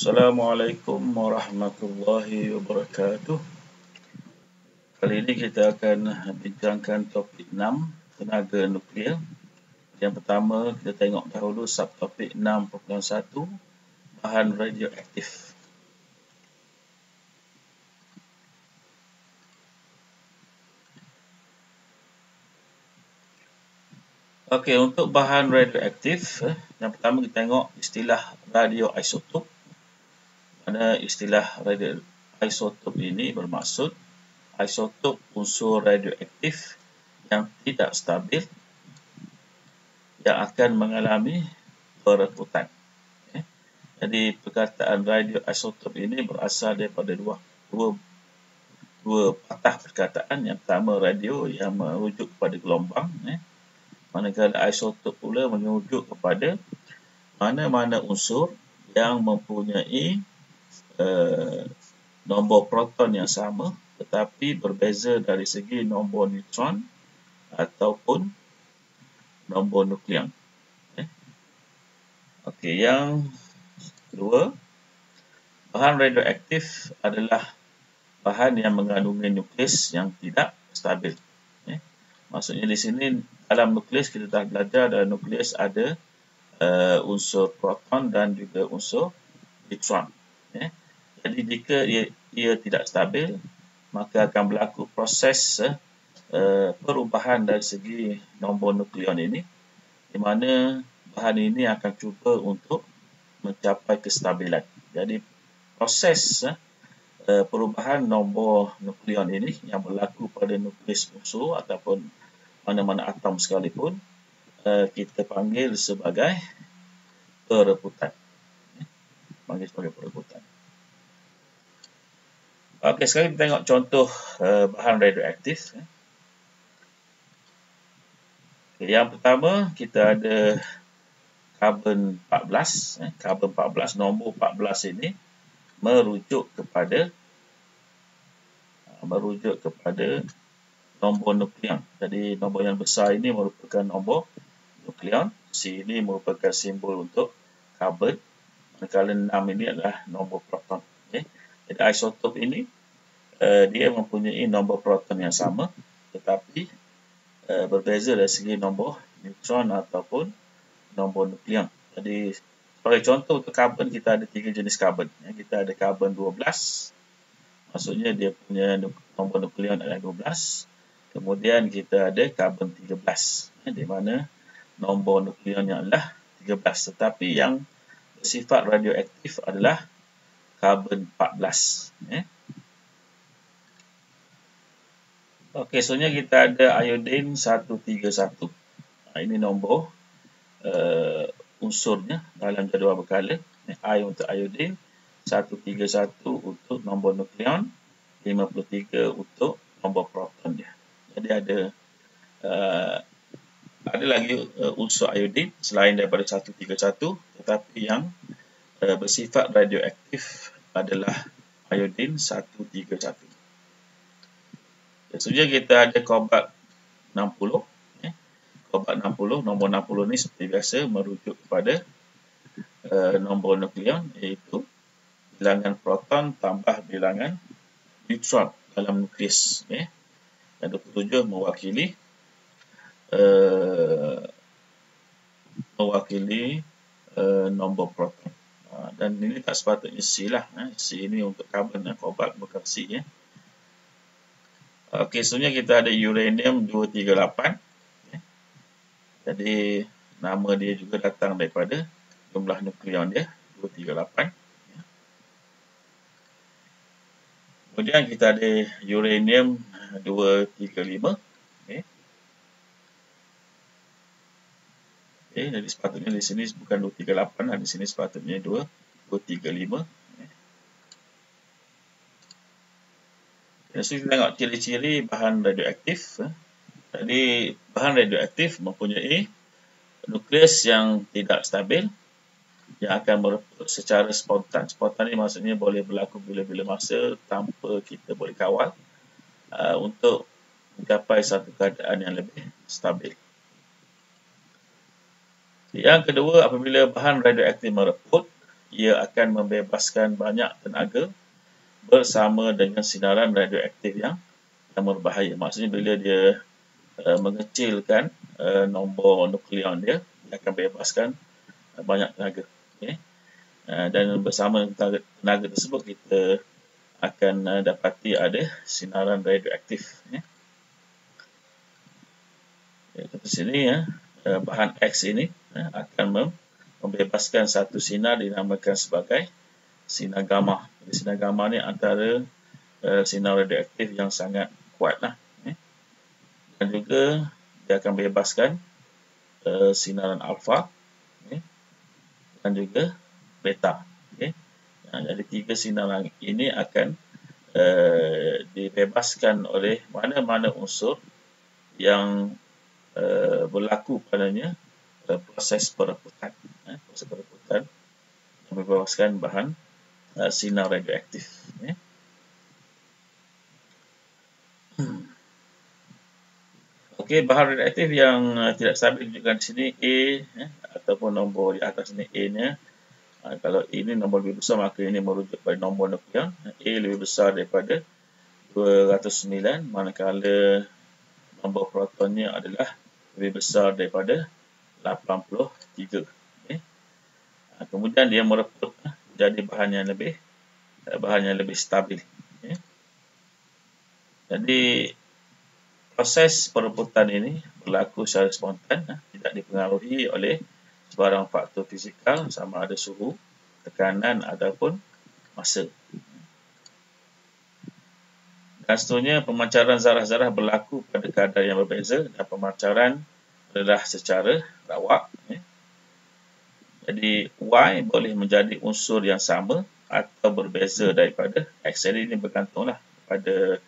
Assalamualaikum warahmatullahi wabarakatuh. Kali ini kita akan bincangkan topik 6, tenaga nuklear. Yang pertama, kita tengok dahulu subtopik 6.1, bahan radioaktif. Okey, untuk bahan radioaktif, yang pertama kita tengok istilah radioisotop. Mana istilah radioisotop ini bermaksud isotop unsur radioaktif yang tidak stabil yang akan mengalami perebutan. Jadi perkataan radioisotop ini berasal daripada dua patah perkataan. Yang pertama radio yang merujuk kepada gelombang, manakala isotop pula merujuk kepada mana-mana unsur yang mempunyai nombor proton yang sama tetapi berbeza dari segi nombor neutron ataupun nombor nuklear. Okey, yang kedua, bahan radioaktif adalah bahan yang mengandungi nukleus yang tidak stabil. Maksudnya di sini dalam nukleus kita dah belajar dalam nukleus ada unsur proton dan juga unsur neutron. Jadi jika ia tidak stabil, maka akan berlaku proses perubahan dari segi nombor nukleon ini, di mana bahan ini akan cuba untuk mencapai kestabilan. Jadi proses perubahan nombor nukleon ini yang berlaku pada nukleus unsur ataupun mana-mana atom sekalipun, kita panggil sebagai perebutan. Okey, sekarang kita tengok contoh bahan radioaktif. Yang pertama, kita ada karbon 14. Karbon 14, nombor 14 ini merujuk kepada nombor nukleon. Jadi nombor yang besar ini merupakan nombor nukleon. C ini merupakan simbol untuk karbon. Manakala 6 ini adalah nombor proton. Jadi isotop ini dia mempunyai nombor proton yang sama tetapi berbeza dari segi nombor neutron ataupun nombor nukleon. Jadi sebagai contoh untuk karbon, kita ada 3 jenis karbon. Kita ada karbon 12, maksudnya dia punya nombor nukleon adalah 12. Kemudian kita ada karbon 13, di mana nombor nukleonnya adalah 13, tetapi yang bersifat radioaktif adalah karbon 14. Okey, selanjutnya kita ada iodine 131. Ini nombor unsurnya dalam jadual berkala. I untuk iodine, 131 untuk nombor nukleon, 53 untuk nombor proton dia. Jadi ada lagi unsur iodine selain daripada 131, tetapi yang bersifat radioaktif adalah iodine 131. Seterusnya kita ada kobalt 60. Kobalt 60, nombor 60 ni seperti biasa merujuk kepada nombor nukleon, iaitu bilangan proton tambah bilangan neutron dalam nukleus. Dan 27 mewakili nombor proton. Dan ini tak sepatutnya C lah. C ini untuk karbon, kobalt bukan C. Okey, seterusnya kita ada uranium 238. Jadi nama dia juga datang daripada jumlah nukleon dia, 238. Kemudian kita ada uranium 235. Jadi sepatutnya di sini bukan 238, di sini sepatutnya 235. Jadi kita tengok ciri-ciri bahan radioaktif. Jadi bahan radioaktif mempunyai nukleus yang tidak stabil, yang akan mereput secara spontan. Spontan ini maksudnya boleh berlaku bila-bila masa tanpa kita boleh kawal untuk mencapai satu keadaan yang lebih stabil. Yang kedua, apabila bahan radioaktif mereput, ia akan membebaskan banyak tenaga bersama dengan sinaran radioaktif yang berbahaya. Maksudnya bila dia mengecilkan nombor nukleon dia akan bebaskan banyak tenaga. Okay? Dan bersama tenaga tersebut kita akan dapati ada sinaran radioaktif. Di sini bahan X ini akan membebaskan satu sinar dinamakan sebagai sinar gamma. Jadi sinar gamma ni antara sinar radioaktif yang sangat kuatlah. Dan juga dia akan bebaskan sinaran alfa dan juga beta. Jadi tiga sinaran ini akan dibebaskan oleh mana-mana unsur yang berlaku padanya proses perebutan. Proses perebutan yang membebaskan bahan sinar radioaktif. Okey, bahan radioaktif yang tidak stabil ditunjukkan di sini A ataupun nombor di atas ini A-nya. Kalau A ini nombor lebih besar, maka ini merujuk pada nombor nukleon. A lebih besar daripada 209, manakala nombor protonnya adalah lebih besar daripada 83. Kemudian dia mereput jadi bahan yang lebih stabil. Jadi proses perebutan ini berlaku secara spontan, tidak dipengaruhi oleh sebarang faktor fizikal sama ada suhu, tekanan ataupun masa. Dan seterusnya pemancaran zarah-zarah berlaku pada kadar yang berbeza dan pemancaran adalah secara rawak. Jadi Y boleh menjadi unsur yang sama atau berbeza daripada X. Jadi ini bergantunglah pada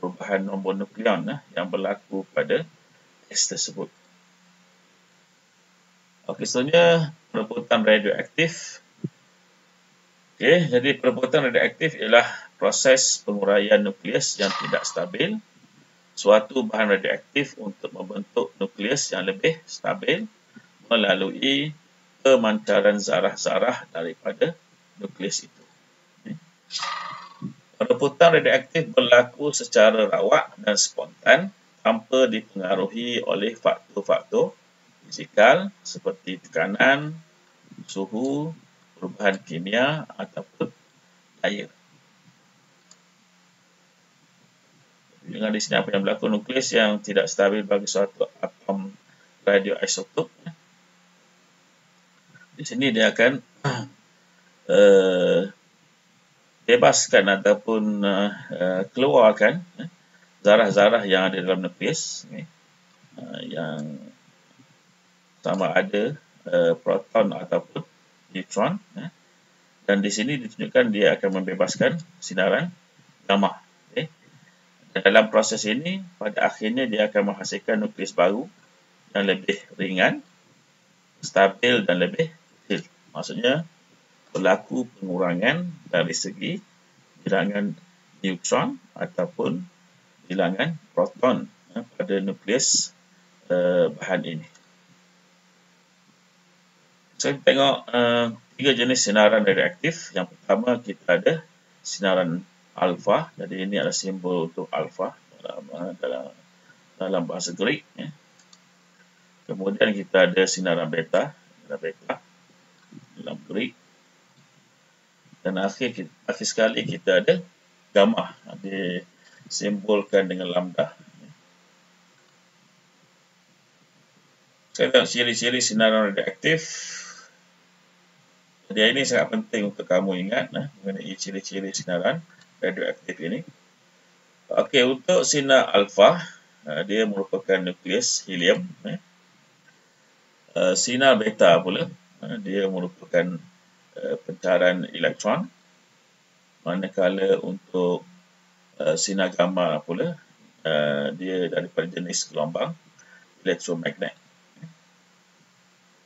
perubahan nombor nukleon yang berlaku pada X tersebut. Okey, seterusnya perebutan radioaktif. Okey, jadi perebutan radioaktif ialah proses penguraian nukleus yang tidak stabil suatu bahan radioaktif untuk membentuk nukleus yang lebih stabil melalui pemancaran zarah-zarah daripada nukleus itu. Perebutan radioaktif berlaku secara rawak dan spontan tanpa dipengaruhi oleh faktor-faktor fizikal seperti tekanan, suhu, perubahan kimia ataupun daya. Dengan di sini apa yang berlaku, nukleus yang tidak stabil bagi suatu atom radioisotop. Di sini dia akan bebaskan ataupun keluarkan zarah-zarah yang ada dalam nukleus yang sama ada proton ataupun neutron, dan di sini ditunjukkan dia akan membebaskan sinaran gamma. Dan dalam proses ini pada akhirnya dia akan menghasilkan nukleus baru yang lebih ringan, stabil dan lebih kecil. Maksudnya berlaku pengurangan dari segi bilangan neutron ataupun bilangan proton pada nukleus bahan ini. Saya tengok tiga jenis sinaran radioaktif. Yang pertama kita ada sinaran alfa. Jadi ini adalah simbol untuk alfa dalam bahasa Greek. Kemudian kita ada sinaran beta dalam Greek. Dan akhir sekali kita ada gamma. Disimbolkan dengan lambda. Sekarang ciri-ciri sinaran radioaktif. Jadi ini sangat penting untuk kamu ingat mengenai ciri-ciri sinaran radioaktif ini. Okey, untuk sinar alfa, dia merupakan nukleus helium. Sinar beta pula, dia merupakan pencairan elektron. Manakala untuk sinar gamma pula, dia daripada jenis gelombang elektromagnet.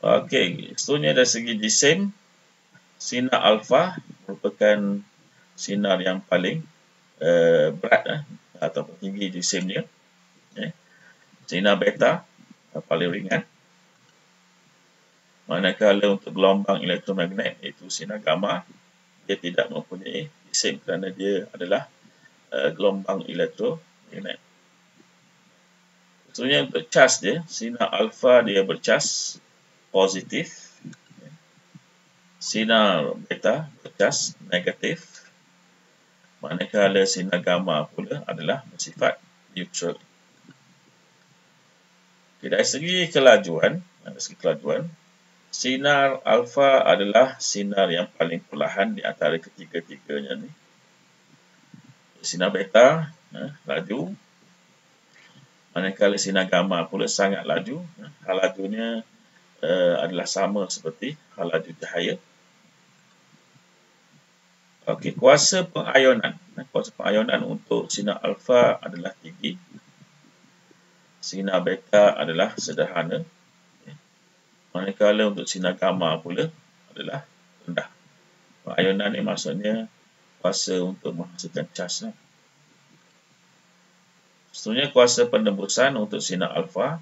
Okey, seterusnya dari segi jisim, sinar alfa merupakan sinar yang paling berat atau tinggi jisimnya. Sinar beta paling ringan. Manakala untuk gelombang elektromagnet iaitu sinar gamma, dia tidak mempunyai isim kerana dia adalah gelombang elektromagnet. Contohnya untuk cas dia, sinar alfa dia bercas positif, sinar beta bercas negatif, manakala sinar gamma pula adalah bersifat neutral. Dari segi kelajuan, sinar alfa adalah sinar yang paling perlahan di antara ketiga-tiganya ni. Sinar beta laju, manakala sinar gamma pula sangat laju. Hal lajunya adalah sama seperti hal laju cahaya. Okey, kuasa pengayonan. Kuasa pengayonan untuk sinar alfa adalah tinggi. Sinar beta adalah sederhana. Manakala untuk sinar gamma pula adalah rendah. Pengayonan ni maksudnya kuasa untuk menghasilkan cas. Seterusnya kuasa penembusan untuk sinar alfa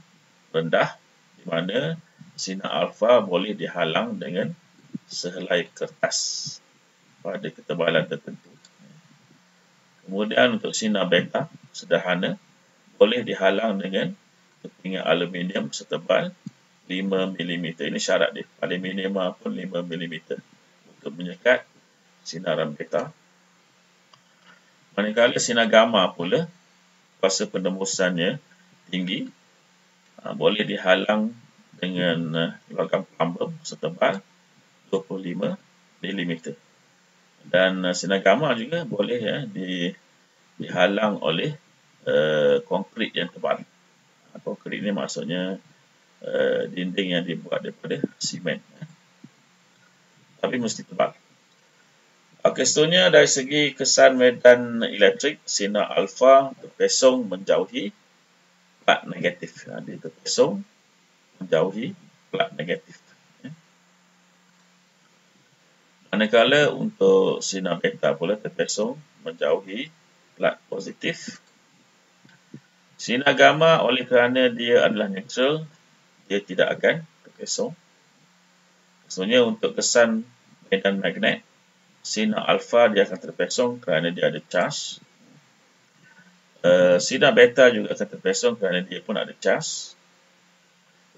rendah, di mana sinar alfa boleh dihalang dengan sehelai kertas pada ketebalan tertentu. Kemudian untuk sinar beta sederhana, boleh dihalang dengan kepingan aluminium setebal 5 mm. Ini syarat dia. Paling minima pun 5 mm untuk menyekat sinaran beta. Manakala sinar gamma pula, kuasa penembusannya tinggi, boleh dihalang dengan logam plumbum setebal 25 mm. Dan sinar gamma juga boleh dihalang oleh konkrit yang tebal. Konkrit ini maksudnya dinding yang dibuat daripada simen, tapi mesti tebal. Okey, seterusnya dari segi kesan medan elektrik, sinar alfa terpesong menjauhi plat negatif. Dia terpesong menjauhi plat negatif. Manakala untuk sinar beta pula terpesong menjauhi plat positif. Sinar gamma oleh kerana dia adalah neutral, dia tidak akan terpesong. Maksudnya untuk kesan medan magnet, sinar alfa dia akan terpesong kerana dia ada charge. Sinar beta juga akan terpesong kerana dia pun ada charge.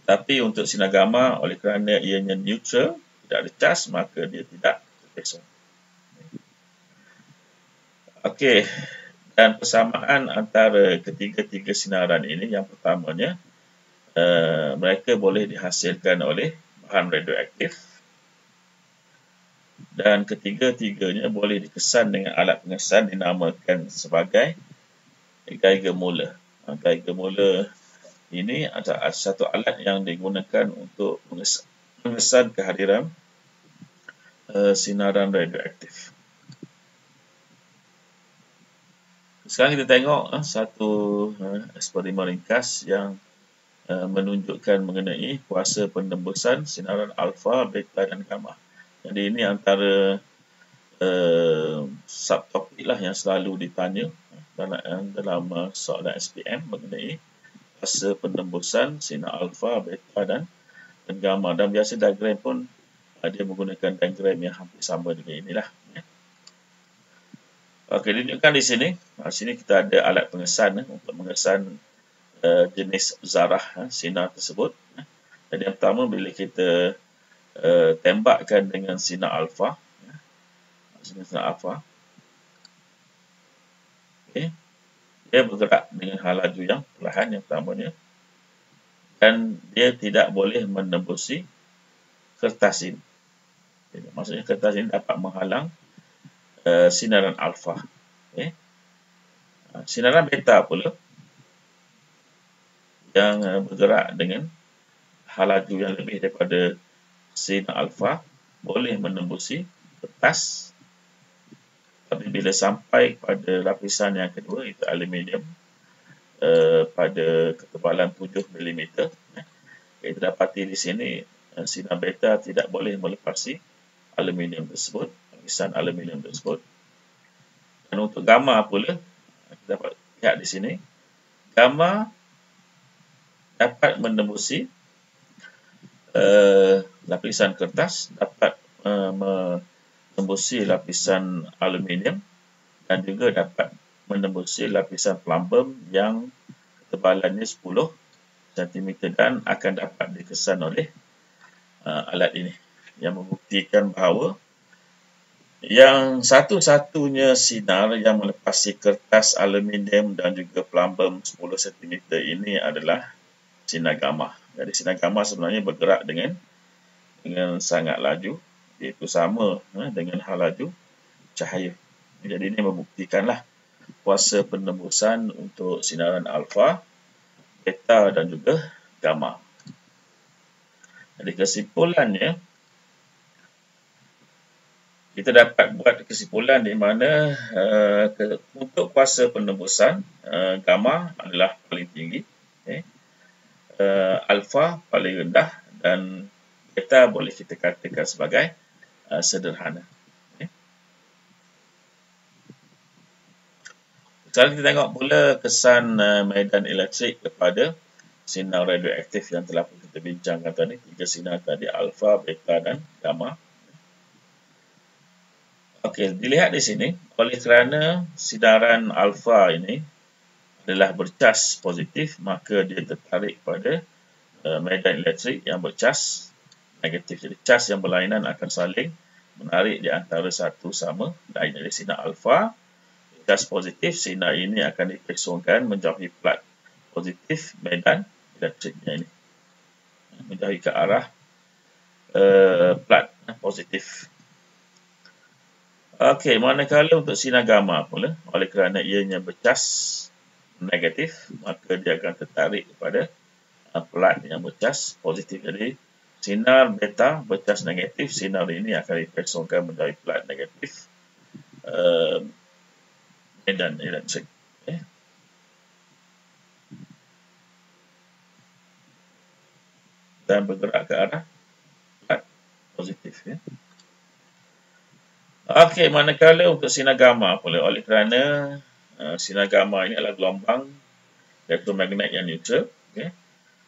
Tetapi untuk sinar gamma oleh kerana ianya neutral, tidak ada charge, maka dia tidak terpesong. Okey, dan persamaan antara ketiga-tiga sinaran ini, yang pertamanya, mereka boleh dihasilkan oleh bahan radioaktif, dan ketiga-tiganya boleh dikesan dengan alat pengesan dinamakan sebagai Geiger Müller. Geiger Müller ini adalah satu alat yang digunakan untuk mengesan kehadiran sinaran radioaktif. Sekarang kita tengok satu eksperimen ringkas yang menunjukkan mengenai kuasa penembusan sinaran alfa, beta dan gamma. Jadi ini antara subtopik lah yang selalu ditanya dalam soalan SPM mengenai kuasa penembusan sinar alfa, beta dan gamma. Dan biasa diagram pun dia menggunakan diagram yang hampir sama dengan inilah. Okey, ditunjukkan di sini. Di sini kita ada alat pengesan untuk mengesan jenis zarah sinar tersebut. Jadi yang pertama, bila kita tembakkan dengan sinar alfa, okay, dia bergerak dengan hal laju yang perlahan yang pertamanya, dan dia tidak boleh menembusi kertas ini. Okay, maksudnya kertas ini dapat menghalang sinaran alfa. Okay. Sinaran beta pula yang bergerak dengan hal laju yang lebih daripada sinar alfa boleh menembusi kertas, tapi bila sampai pada lapisan yang kedua, itu aluminium, pada ketebalan 7 mm, kita dapati di sini sinar beta tidak boleh melepasi aluminium tersebut, lapisan aluminium tersebut. Dan untuk gamma pula, kita dapat lihat di sini, gamma dapat menembusi lapisan kertas dapat menembusi lapisan aluminium dan juga dapat menembusi lapisan plumbum yang ketebalannya 10 cm dan akan dapat dikesan oleh alat ini, yang membuktikan bahawa yang satu-satunya sinar yang melepasi kertas aluminium dan juga plumbum 10 cm ini adalah sinar gamma. Jadi sinar gamma sebenarnya bergerak dengan sangat laju, iaitu sama dengan hal laju cahaya. Jadi ini membuktikanlah kuasa penembusan untuk sinaran alfa, beta dan juga gamma. Jadi kesimpulannya, kita dapat buat kesimpulan di mana untuk kuasa penembusan gamma adalah paling tinggi, alfa paling rendah dan beta boleh kita katakan sebagai sederhana. Sekarang kita tengok pula kesan medan elektrik kepada sinar radioaktif yang telah kita bincangkan tadi. 3 sinar tadi, alfa, beta dan gamma. Okey, dilihat di sini, oleh kerana sinaran alfa ini adalah bercas positif, maka dia tertarik pada medan elektrik yang bercas negatif. Jadi cas yang berlainan akan saling menarik di antara satu sama lain. Jadi sinar alfa, cas positif, sinar ini akan dipesongkan menjauhi plat positif medan elektriknya ini, menjauhi ke arah plat positif. Okey, manakala untuk sinar gamma pula, oleh kerana ianya bercas negatif, maka dia akan tertarik kepada plat yang bercas positif. Jadi sinar beta bercas negatif, sinar ini akan dipesongkan menjauhi plat negatif medan elektrik. Dan bergerak ke arah plat positif. Okey, manakala untuk sinar gamma pula, oleh kerana sinar gamma ini adalah gelombang elektromagnet yang neutral,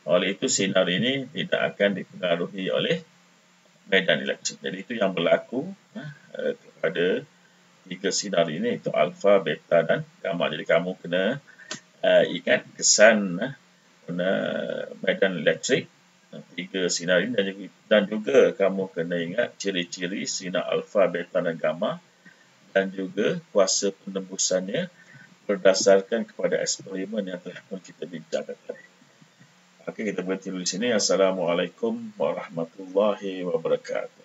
oleh itu sinar ini tidak akan dipengaruhi oleh medan elektrik. Jadi itu yang berlaku kepada 3 sinar ini, iaitu alfa, beta dan gamma. Jadi kamu kena ingat kesan medan elektrik 3 sinar ini, dan juga kamu kena ingat ciri-ciri sinar alfa, beta dan gamma, dan juga kuasa penembusannya berdasarkan kepada eksperimen yang telah pun kita bincangkan tadi. Okey, kita berhenti di sini. Assalamualaikum warahmatullahi wabarakatuh.